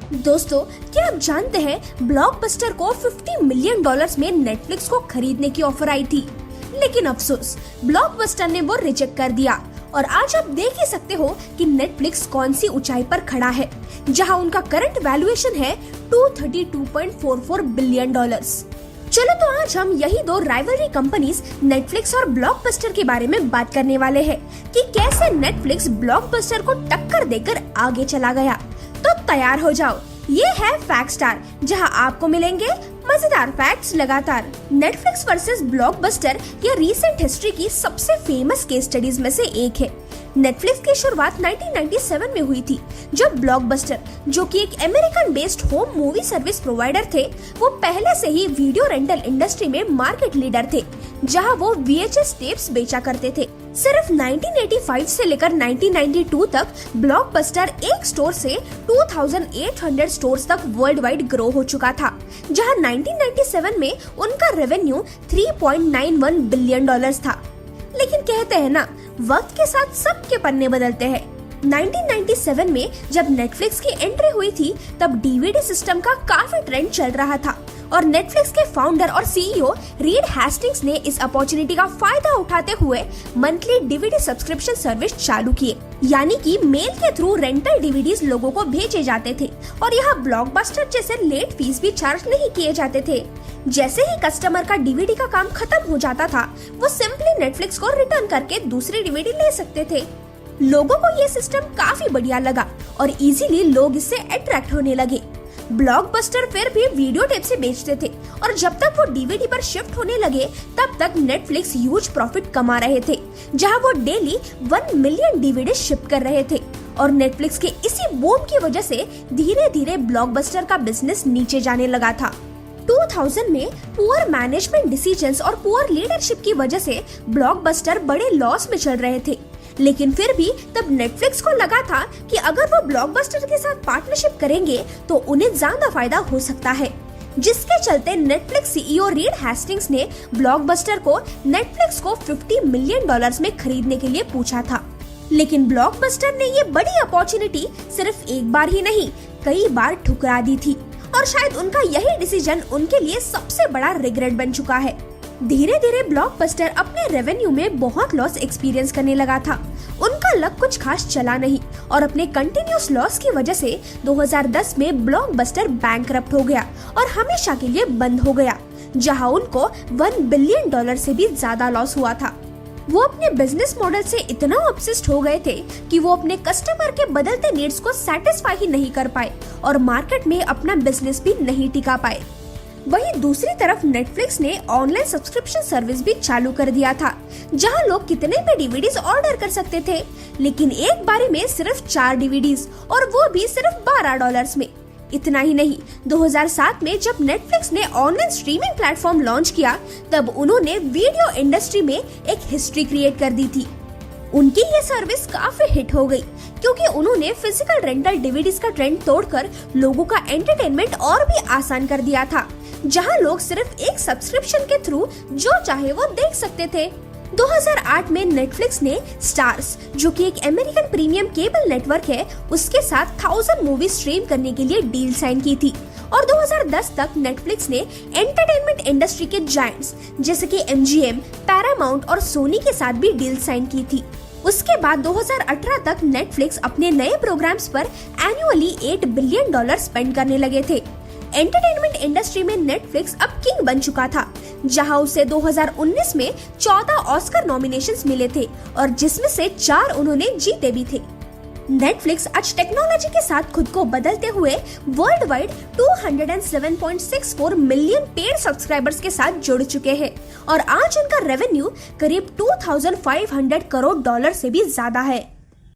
दोस्तों, क्या आप जानते हैं ब्लॉकबस्टर को $50 मिलियन में नेटफ्लिक्स को खरीदने की ऑफर आई थी, लेकिन अफसोस ब्लॉकबस्टर ने वो रिजेक्ट कर दिया। और आज आप देख ही सकते हो कि नेटफ्लिक्स कौन सी ऊंचाई पर खड़ा है, जहां उनका करंट वैल्यूएशन है $232.44 बिलियन। चलो तो आज हम यही दो राइवलरी कंपनीज नेटफ्लिक्स और ब्लॉकबस्टर के बारे में बात करने वाले हैं कि कैसे नेटफ्लिक्स ब्लॉकबस्टर को टक्कर देकर आगे चला गया। तो तैयार हो जाओ, ये है फैक्ट स्टार, जहां आपको मिलेंगे मजेदार फैक्ट्स लगातार। नेटफ्लिक्स वर्सेस ब्लॉकबस्टर ये रीसेंट हिस्ट्री की सबसे फेमस केस स्टडीज में से एक है। नेटफ्लिक्स की शुरुआत 1997 में हुई थी, जब ब्लॉकबस्टर, जो कि एक American based home movie service provider थे, वो पहले से ही वीडियो रेंटल इंडस्ट्री में मार्केट लीडर थे, जहां वो VHS टेप्स बेचा करते थे। सिर्फ 1985 से लेकर 1992 तक ब्लॉकबस्टर एक स्टोर से 2800 स्टोर्स तक वर्ल्ड वाइड ग्रो हो चुका था, जहां 1997 में उनका रेवेन्यू $3.91 बिलियन था। लेकिन कहते हैं ना, वक्त के साथ सबके पन्ने बदलते हैं। 1997 में जब नेटफ्लिक्स की एंट्री हुई थी, तब DVD सिस्टम का काफी ट्रेंड चल रहा था और नेटफ्लिक्स के फाउंडर और CEO रीड हेस्टिंग्स ने इस अपॉर्चुनिटी का फायदा उठाते हुए मंथली DVD सब्सक्रिप्शन सर्विस चालू किए, यानी कि मेल के थ्रू रेंटल DVDs लोगों को भेजे जाते थे और यहाँ ब्लॉकबस्टर जैसे लेट फीस भी चार्ज नहीं किए जाते थे। जैसे ही कस्टमर का DVD का काम खत्म हो जाता था, वो सिंपली नेटफ्लिक्स को रिटर्न करके दूसरी DVD ले सकते थे। लोगों को ये सिस्टम काफी बढ़िया लगा और इजीली लोग इससे अट्रैक्ट होने लगे। ब्लॉकबस्टर फिर भी वीडियो टेप से बेचते थे और जब तक वो DVD पर शिफ्ट होने लगे, तब तक नेटफ्लिक्स ह्यूज प्रॉफिट कमा रहे थे, जहां वो डेली 1 मिलियन DVD शिप कर रहे थे। और नेटफ्लिक्स के इसी बूम की वजह से धीरे धीरे ब्लॉकबस्टर का बिजनेस नीचे जाने लगा था। 2000 में पुअर मैनेजमेंट डिसीजंस और पुअर लीडरशिप की वजह से ब्लॉकबस्टर बड़े लॉस में चल रहे थे, लेकिन फिर भी तब नेटफ्लिक्स को लगा था कि अगर वो ब्लॉकबस्टर के साथ पार्टनरशिप करेंगे तो उन्हें ज्यादा फायदा हो सकता है, जिसके चलते नेटफ्लिक्स CEO रीड हेस्टिंग्स ने ब्लॉकबस्टर को नेटफ्लिक्स को $50 मिलियन में खरीदने के लिए पूछा था। लेकिन ब्लॉकबस्टर ने ये बड़ी अपॉर्चुनिटी सिर्फ एक बार ही नहीं, कई बार ठुकरा दी थी और शायद उनका यही डिसीजन उनके लिए सबसे बड़ा रिग्रेट बन चुका है। धीरे धीरे ब्लॉकबस्टर अपने रेवेन्यू में बहुत लॉस एक्सपीरियंस करने लगा था। उनका लक कुछ खास चला नहीं और अपने कंटिन्यूस लॉस की वजह से 2010 में ब्लॉकबस्टर बैंकरप्ट हो गया और हमेशा के लिए बंद हो गया, जहां उनको $1 बिलियन से भी ज्यादा लॉस हुआ था। वो अपने बिजनेस मॉडल से इतना ऑब्सेस्ड हो गए थे कि वो अपने कस्टमर के बदलते नीड्स को सेटिस्फाई ही नहीं कर पाए और मार्केट में अपना बिजनेस भी नहीं टिका पाए। वहीं दूसरी तरफ नेटफ्लिक्स ने ऑनलाइन सब्सक्रिप्शन सर्विस भी चालू कर दिया था, जहां लोग कितने भी DVDs ऑर्डर कर सकते थे, लेकिन एक बारी में सिर्फ 4 DVDs और वो भी सिर्फ $12 में। इतना ही नहीं, 2007 में जब नेटफ्लिक्स ने ऑनलाइन स्ट्रीमिंग प्लेटफॉर्म लॉन्च किया, तब उन्होंने वीडियो इंडस्ट्री में एक हिस्ट्री क्रिएट कर दी थी। उनकी ये सर्विस काफी हिट हो गई क्योंकि उन्होंने फिजिकल रेंटल DVDs का ट्रेंड तोड़कर लोगों का एंटरटेनमेंट और भी आसान कर दिया था, जहां लोग सिर्फ एक सब्सक्रिप्शन के थ्रू जो चाहे वो देख सकते थे। 2008 में नेटफ्लिक्स ने स्टार्स, जो कि एक अमेरिकन प्रीमियम केबल नेटवर्क है, उसके साथ 1000 मूवी स्ट्रीम करने के लिए डील साइन की थी और 2010 तक नेटफ्लिक्स ने एंटरटेनमेंट इंडस्ट्री के जायंट्स जैसे कि MGM, पैरामाउंट और सोनी के साथ भी डील साइन की थी। उसके बाद 2018 तक नेटफ्लिक्स अपने नए प्रोग्राम्स पर एनुअली $8 बिलियन स्पेंड करने लगे थे। एंटरटेनमेंट इंडस्ट्री में नेटफ्लिक्स अब किंग बन चुका था, जहां उसे 2019 में 14 ऑस्कर नॉमिनेशंस मिले थे और जिसमें से 4 उन्होंने जीते भी थे। नेटफ्लिक्स आज टेक्नोलॉजी के साथ खुद को बदलते हुए world wide 207.64 million paid subscribers के साथ जुड़ चुके हैं और आज उनका रेवेन्यू करीब $2500 करोड़ से भी ज्यादा है।